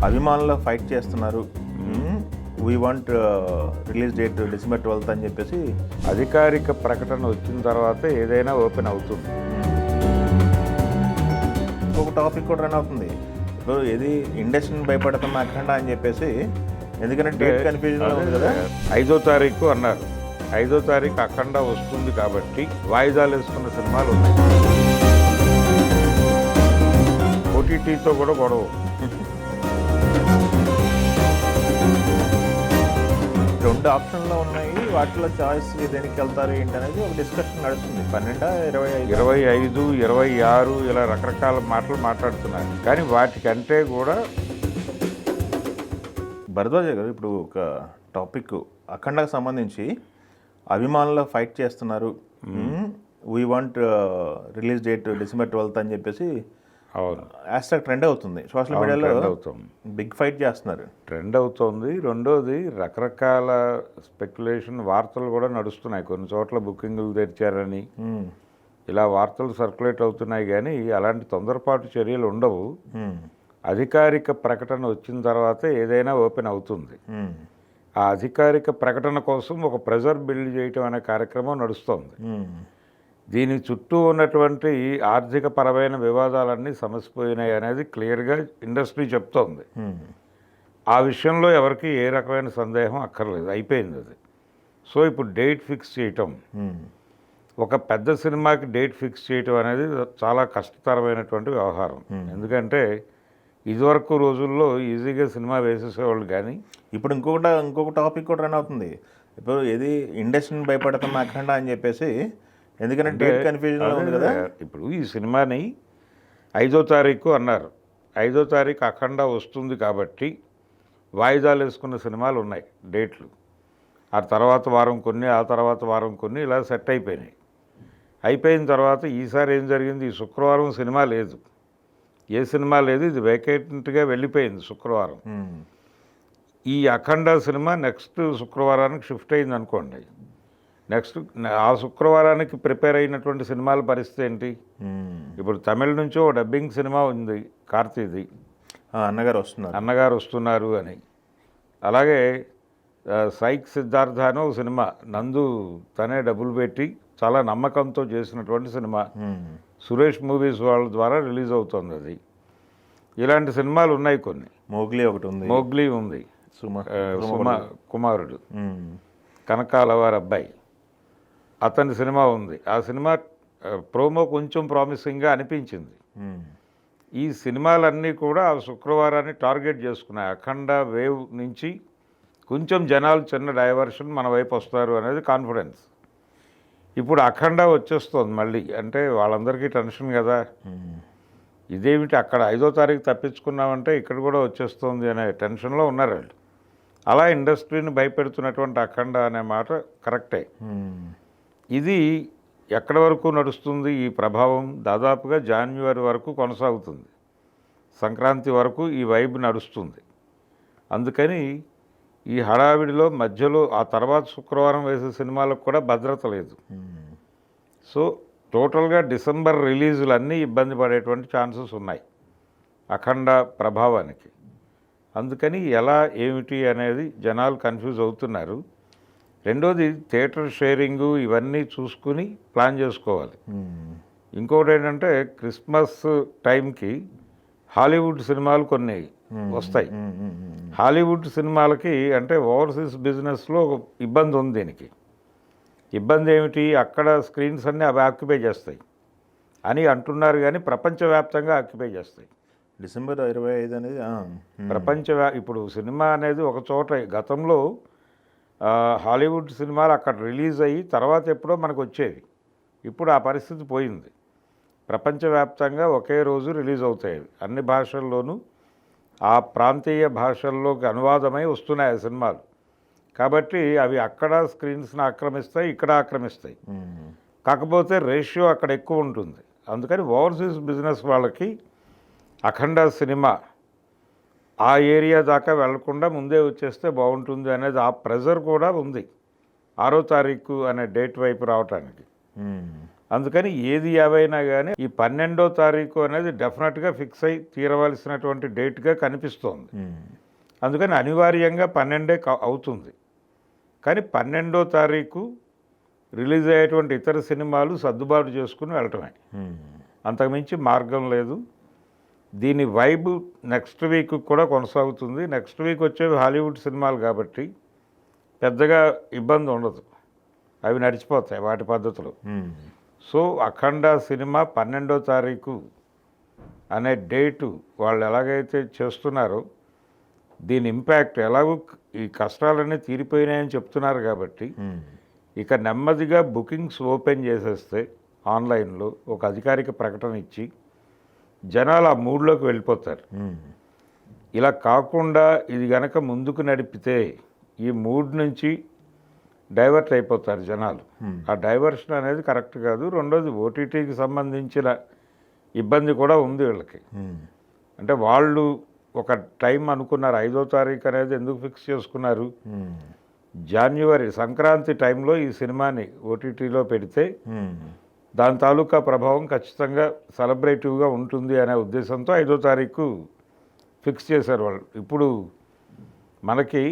అభిమానులు ఫైట్ చేస్తున్నారు. We want release date December 12th అని చెప్పేసి అధికారిక ప్రకటన వచ్చిన తర్వాత ఏదైనా ఓపెన్ అవుతుంది. ఇంకొక టాపిక్ కూడా రన్ అవుతుంది. ఇప్పుడు ఇది ఇండస్ట్రీని భయపడుతున్న అఖండ అని చెప్పేసి, ఎందుకంటే డేట్ కన్ఫ్యూజన్ ఉంది కదా. 5వ తారీఖు అన్నారు. 5వ తారీఖు అఖండ వస్తుంది కాబట్టి వాయిదాలు వేసుకున్న సినిమాలు ఉన్నాయి. ఓటీటీతో కూడా గొడవ. రెండు ఆప్షన్లో ఉన్నాయి. వాటిలో చాయిస్ దేనికి వెళ్తారు ఏంటి అనేది ఒక డిస్కషన్ నడుస్తుంది. 12, 25, 25, 26 ఇలా రకరకాల మాటలు మాట్లాడుతున్నారు. కానీ వాటికంటే కూడా భరద్వాజ గారు, ఇప్పుడు ఒక టాపిక్ అఖండకు సంబంధించి అభిమానులు ఫైట్ చేస్తున్నారు. We want release date December 12th అని చెప్పేసి హ్యాష్‌ట్యాగ్ ట్రెండ్ అవుతుంది సోషల్ మీడియాలో. బిగ్ ఫైట్ చేస్తున్నారు. ట్రెండ్ అవుతుంది. రెండోది రకరకాల స్పెక్యులేషన్ వార్తలు కూడా నడుస్తున్నాయి. కొన్ని చోట్ల బుకింగ్లు తెరిచారని ఇలా వార్తలు సర్క్యులేట్ అవుతున్నాయి. కానీ అలాంటి తొందరపాటు చర్యలు ఉండవు. అధికారిక ప్రకటన వచ్చిన తర్వాత ఏదైనా ఓపెన్ అవుతుంది. ఆ అధికారిక ప్రకటన కోసం ఒక ప్రెజర్ బిల్డ్ చేయటం అనే కార్యక్రమం నడుస్తోంది. దీని చుట్టూ ఉన్నటువంటి ఆర్థిక పరమైన వివాదాలన్నీ సమసిపోయినాయి అనేది క్లియర్గా ఇండస్ట్రీ చెప్తోంది. ఆ విషయంలో ఎవరికి ఏ రకమైన సందేహం అక్కర్లేదు, అయిపోయింది అది. సో ఇప్పుడు డేట్ ఫిక్స్ చేయటం, ఒక పెద్ద సినిమాకి డేట్ ఫిక్స్ చేయటం అనేది చాలా కష్టతరమైనటువంటి వ్యవహారం. ఎందుకంటే ఇదివరకు రోజుల్లో ఈజీగా సినిమా వేసేసేవాళ్ళు. కానీ ఇప్పుడు ఇంకొక టాపిక్ కూడా రన్ అవుతుంది. ఇప్పుడు ఇది ఇండస్ట్రీని భయపడుతున్న అఖండ అని చెప్పేసి, ఎందుకంటే డేట్ కన్ఫ్యూజన్ ఉంది కదా. ఇప్పుడు ఈ సినిమాని 5వ తారీఖు అన్నారు. 5వ తారీఖు అఖండ వస్తుంది కాబట్టి వాయిదాలు వేసుకున్న సినిమాలు ఉన్నాయి డేట్లు. ఆ తర్వాత వారం కొన్ని, ఆ తర్వాత వారం కొన్ని, ఇలా సెట్ అయిపోయినాయి. అయిపోయిన తర్వాత ఈసారి ఏం జరిగింది, ఈ శుక్రవారం సినిమా లేదు. ఏ సినిమా లేదు, ఇది వేకెంట్గా వెళ్ళిపోయింది శుక్రవారం. ఈ అఖండ సినిమా నెక్స్ట్ శుక్రవారానికి షిఫ్ట్ అయింది అనుకోండి. నెక్స్ట్ ఆ శుక్రవారానికి ప్రిపేర్ అయినటువంటి సినిమాల పరిస్థితి ఏంటి? ఇప్పుడు తమిళ నుంచి ఓ డబ్బింగ్ సినిమా ఉంది, కార్తీది, అన్నగారు వస్తున్నారు అని. అలాగే సైక్ సిద్ధార్థ అని ఒక సినిమా, నందు తనే డబ్బులు పెట్టి చాలా నమ్మకంతో చేసినటువంటి సినిమా, సురేష్ మూవీస్ వాళ్ళ ద్వారా రిలీజ్ అవుతుంది అది. ఇలాంటి సినిమాలు ఉన్నాయి కొన్ని. మోగ్లీ ఉంది, సుమ కుమారుడు, కనకాల వారి అబ్బాయి, అతని సినిమా ఉంది. ఆ సినిమా ప్రోమో కొంచెం ప్రామిసింగ్గా అనిపించింది. ఈ సినిమాలన్నీ కూడా ఆ శుక్రవారాన్ని టార్గెట్ చేసుకున్నాయి. అఖండ వేవ్ నుంచి కొంచెం జనాలు చిన్న డైవర్షన్ మన వైపు వస్తారు అనేది కాన్ఫిడెన్స్. ఇప్పుడు అఖండ వచ్చేస్తుంది మళ్ళీ. అంటే వాళ్ళందరికీ టెన్షన్ కదా, ఇదేమిటి అక్కడ 5వ తారీఖు తప్పించుకున్నామంటే ఇక్కడ కూడా వచ్చేస్తుంది అనే టెన్షన్లో ఉన్నారు వాళ్ళు. అలా ఇండస్ట్రీని భయపెడుతున్నటువంటి అఖండ అనే మాట కరెక్టే. ఇది ఎక్కడి వరకు నడుస్తుంది ఈ ప్రభావం? దాదాపుగా జాన్యువరి వరకు కొనసాగుతుంది. సంక్రాంతి వరకు ఈ వైబ్ నడుస్తుంది. అందుకని ఈ హడావిడిలో మధ్యలో ఆ తర్వాత శుక్రవారం వేసే సినిమాలకు కూడా భద్రత లేదు. సో టోటల్గా డిసెంబర్ రిలీజులు అన్నీ ఇబ్బంది పడేటువంటి ఛాన్సెస్ ఉన్నాయి అఖండ ప్రభావానికి. అందుకని ఎలా ఏమిటి అనేది జనాలు కన్ఫ్యూజ్ అవుతున్నారు. రెండోది థియేటర్ షేరింగు ఇవన్నీ చూసుకుని ప్లాన్ చేసుకోవాలి. ఇంకోటి ఏంటంటే క్రిస్మస్ టైంకి హాలీవుడ్ సినిమాలు కొన్ని వస్తాయి. హాలీవుడ్ సినిమాలకి అంటే ఓవర్సీస్ బిజినెస్లో ఇబ్బంది ఉంది. దీనికి ఇబ్బంది ఏమిటి, అక్కడ స్క్రీన్స్ అన్నీ అవి ఆక్యుపై చేస్తాయి అని అంటున్నారు. కానీ ప్రపంచవ్యాప్తంగా ఆక్యుపై చేస్తాయి. December 25 అనేది ఇప్పుడు సినిమా అనేది ఒక చోట, గతంలో హాలీవుడ్ సినిమాలు అక్కడ రిలీజ్ అయ్యి తర్వాత ఎప్పుడో మనకు వచ్చేవి. ఇప్పుడు ఆ పరిస్థితి పోయింది. ప్రపంచవ్యాప్తంగా ఒకే రోజు రిలీజ్ అవుతాయి. అన్ని భాషల్లోనూ ఆ ప్రాంతీయ భాషల్లోకి అనువాదమై వస్తున్నాయి ఆ సినిమాలు. కాబట్టి అవి అక్కడ స్క్రీన్స్ని ఆక్రమిస్తాయి, ఇక్కడ ఆక్రమిస్తాయి. కాకపోతే రేషియో అక్కడ ఎక్కువ ఉంటుంది. అందుకని ఓవర్సీస్ బిజినెస్ వాళ్ళకి అఖండ సినిమా ఆ ఏరియా దాకా వెళ్లకుండా ముందే వచ్చేస్తే బాగుంటుంది అనేది ఆ ప్రెజర్ కూడా ఉంది 6వ తారీఖు అనే డేట్ వైపు రావటానికి. అందుకని ఏది ఏవైనా కానీ ఈ 12వ తారీఖు అనేది డెఫినెట్గా ఫిక్స్ అయి తీరవలసినటువంటి డేట్గా కనిపిస్తోంది. అందుకని అనివార్యంగా 12 అవుతుంది. కానీ 12వ తారీఖు రిలీజ్ అయ్యేటువంటి ఇతర సినిమాలు సర్దుబాటు చేసుకుని వెళ్ళటమే, అంతకుమించి మార్గం లేదు. దీని వైబ్ నెక్స్ట్ వీక్ కూడా కొనసాగుతుంది. నెక్స్ట్ వీక్ వచ్చేవి హాలీవుడ్ సినిమాలు కాబట్టి పెద్దగా ఇబ్బంది ఉండదు, అవి నడిచిపోతాయి వాటి పద్ధతులు. సో అఖండ సినిమా 12వ తారీఖు అనే డేటు వాళ్ళు ఎలాగైతే చేస్తున్నారో దీని ఇంపాక్ట్ ఎలాగూ ఈ కష్టాలన్నీ తీరిపోయినాయని చెప్తున్నారు కాబట్టి ఇక నెమ్మదిగా బుకింగ్స్ ఓపెన్ చేసేస్తే ఆన్లైన్లో ఒక అధికారిక ప్రకటన ఇచ్చి జనాలు ఆ మూడ్లోకి వెళ్ళిపోతారు. ఇలా కాకుండా ఇది గనక ముందుకు నడిపితే ఈ మూడ్ నుంచి డైవర్ట్ అయిపోతారు జనాలు. ఆ డైవర్షన్ అనేది కరెక్ట్ కాదు. రెండోది ఓటీటీకి సంబంధించిన ఇబ్బంది కూడా ఉంది వీళ్ళకి. అంటే వాళ్ళు ఒక టైం అనుకున్నారు, 5వ తారీఖు అనేది ఎందుకు ఫిక్స్ చేసుకున్నారు, జనవరి సంక్రాంతి టైంలో ఈ సినిమాని ఓటీటీలో పెడితే దాని తాలూకా ప్రభావం ఖచ్చితంగా సెలబ్రేటివ్గా ఉంటుంది అనే ఉద్దేశంతో 5వ తారీఖు ఫిక్స్ చేశారు వాళ్ళు. ఇప్పుడు మనకి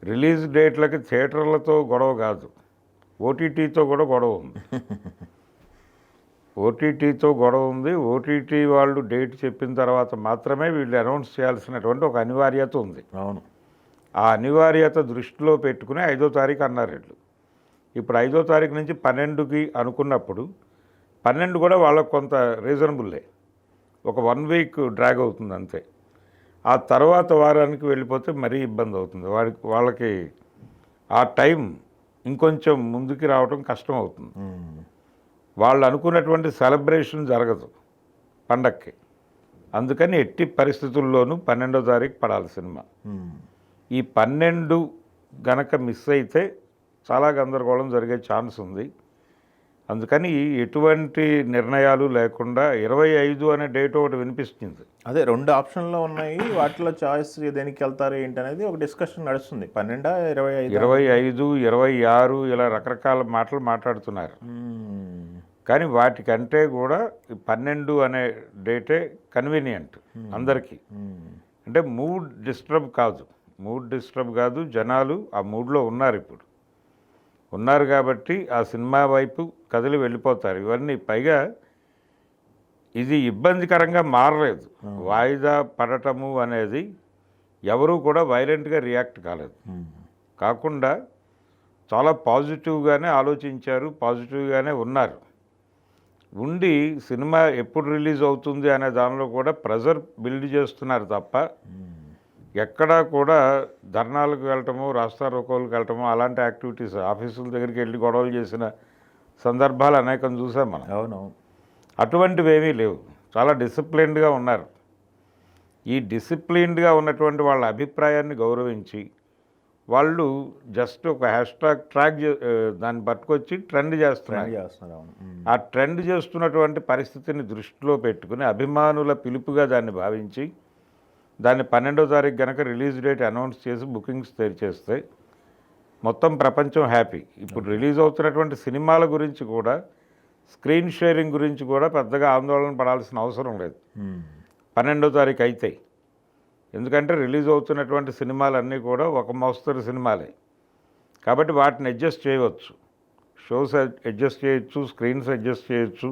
రిలీజ్ డేట్లకి థియేటర్లతో గొడవ కాదు, ఓటీటీతో కూడా గొడవ ఉంది. ఓటీటీతో గొడవ ఉంది. ఓటీటీ వాళ్ళు డేట్ చెప్పిన తర్వాత మాత్రమే వీళ్ళు అనౌన్స్ చేయాల్సినటువంటి ఒక అనివార్యత ఉంది. అవును. ఆ అనివార్యత దృష్టిలో పెట్టుకుని 5వ తారీఖు అన్నారు వీళ్ళు. ఇప్పుడు 5వ తారీఖు నుంచి 12కి అనుకున్నప్పుడు 12 కూడా వాళ్ళకు కొంత రీజనబుల్లే, ఒక 1 వీక్ డ్రాగ్ అవుతుంది అంతే. ఆ తర్వాత వారానికి వెళ్ళిపోతే మరీ ఇబ్బంది అవుతుంది. వాళ్ళకి ఆ టైం ఇంకొంచెం ముందుకి రావడం కష్టం అవుతుంది. వాళ్ళు అనుకున్నటువంటి సెలబ్రేషన్ జరగదు పండక్కి. అందుకని ఎట్టి పరిస్థితుల్లోనూ 12వ తారీఖు పడాలి సినిమా. ఈ 12 గనక మిస్ అయితే చాలా గందరగోళం జరిగే ఛాన్స్ ఉంది. అందుకని ఎటువంటి నిర్ణయాలు లేకుండా 25 అనే డేట్ ఒకటి వినిపిస్తుంది. అదే 2 ఆప్షన్లు ఉన్నాయి, వాటిలో చాయిస్ దేనికి వెళ్తారు ఏంటి అనేది ఒక డిస్కషన్ నడుస్తుంది. 12, 25, 26 ఇలా రకరకాల మాటలు మాట్లాడుతున్నారు. కానీ వాటికంటే కూడా 12 అనే డేటే కన్వీనియంట్ అందరికీ. అంటే మూడ్ డిస్టర్బ్ కాదు, జనాలు ఆ మూడ్లో ఉన్నారు కాబట్టి ఆ సినిమా వైపు కదిలి వెళ్ళిపోతారు. ఇవన్నీ పైగా ఇది ఇబ్బందికరంగా మారలేదు. వాయిదా పడటము అనేది ఎవరూ కూడా వైలెంట్గా రియాక్ట్ కాకుండా చాలా పాజిటివ్గానే ఆలోచించారు, పాజిటివ్గానే ఉండి సినిమా ఎప్పుడు రిలీజ్ అవుతుంది అనే దానిలో కూడా ప్రెజర్ బిల్డ్ చేస్తున్నారు తప్ప ఎక్కడా కూడా ధర్నాలకు వెళ్ళటము, రాస్తారోకోలకు వెళ్ళటము అలాంటి యాక్టివిటీస్, ఆఫీసుల దగ్గరికి వెళ్ళి గొడవలు చేసిన సందర్భాలు అనేకం చూసాం మనం. అవునవును. అటువంటివి ఏమీ లేవు. చాలా డిసిప్లిన్డ్గా ఉన్నారు. ఈ డిసిప్లిన్డ్గా ఉన్నటువంటి వాళ్ళ అభిప్రాయాన్ని గౌరవించి వాళ్ళు జస్ట్ ఒక ట్రాక్ దాన్ని పట్టుకొచ్చి ట్రెండ్ చేస్తున్నారు. ఆ ట్రెండ్ చేస్తున్నటువంటి పరిస్థితిని దృష్టిలో పెట్టుకుని అభిమానుల పిలుపుగా దాన్ని భావించి దాన్ని 12వ తారీఖు కనుక రిలీజ్ డేట్ అనౌన్స్ చేసి బుకింగ్స్ తెరిచేస్తే మొత్తం ప్రపంచం హ్యాపీ. ఇప్పుడు రిలీజ్ అవుతున్నటువంటి సినిమాల గురించి కూడా, స్క్రీన్ షేరింగ్ గురించి కూడా పెద్దగా ఆందోళన పడాల్సిన అవసరం లేదు 12వ తారీఖు అయితే. ఎందుకంటే రిలీజ్ అవుతున్నటువంటి సినిమాలన్నీ కూడా ఒక మోస్తరు సినిమాలే కాబట్టి వాటిని అడ్జస్ట్ చేయవచ్చు, షోస్ అడ్జస్ట్ చేయొచ్చు, స్క్రీన్స్ అడ్జస్ట్ చేయొచ్చు.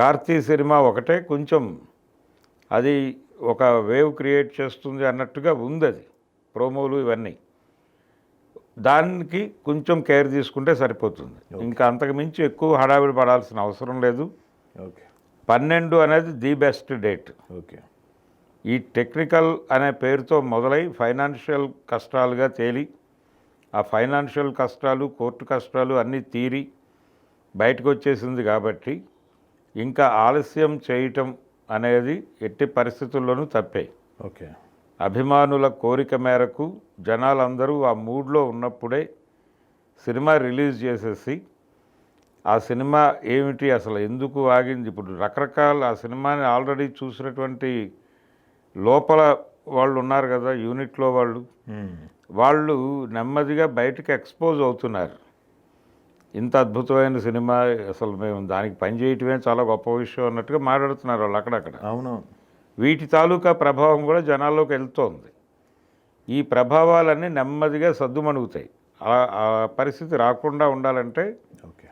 కార్తీ సినిమా ఒకటే కొంచెం అది ఒక వేవ్ క్రియేట్ చేస్తుంది అన్నట్టుగా ఉంది. అది ప్రోమోలు ఇవన్నీ దానికి కొంచెం కేర్ తీసుకుంటే సరిపోతుంది. ఇంకా అంతకు మించి ఎక్కువ హడావిడి పడాల్సిన అవసరం లేదు. 12 అనేది ది బెస్ట్ డేట్. ఈ టెక్నికల్ అనే పేరుతో మొదలై ఫైనాన్షియల్ కష్టాలుగా తేలి ఆ ఫైనాన్షియల్ కష్టాలు, కోర్టు కష్టాలు అన్నీ తీరి బయటకు వచ్చేసింది కాబట్టి ఇంకా ఆలస్యం చేయటం అనేది ఎట్టి పరిస్థితుల్లోనూ తప్పే. అభిమానుల కోరిక మేరకు జనాలందరూ ఆ మూడ్లో ఉన్నప్పుడే సినిమా రిలీజ్ చేసేసి ఆ సినిమా ఏమిటి, అసలు ఎందుకు ఆగింది, ఇప్పుడు రకరకాల ఆ సినిమాని ఆల్రెడీ చూసినటువంటి లోపల వాళ్ళు ఉన్నారు కదా యూనిట్లో వాళ్ళు నెమ్మదిగా బయటకు ఎక్స్పోజ్ అవుతున్నారు. ఇంత అద్భుతమైన సినిమా, అసలు మేము దానికి పని చేయటమే చాలా గొప్ప విషయం అన్నట్టుగా మాట్లాడుతున్నారు వాళ్ళు అక్కడక్కడ. అవును. వీటి తాలూకా ప్రభావం కూడా జనాల్లోకి వెళ్తోంది. ఈ ప్రభావాలన్నీ నెమ్మదిగా సద్దుమణుగుతాయి. ఆ పరిస్థితి రాకుండా ఉండాలంటే ఓకే.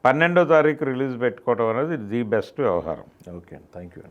12వ తారీఖు రిలీజ్ పెట్టుకోవడం అనేది ది బెస్ట్ వ్యవహారం. Okay, thank you.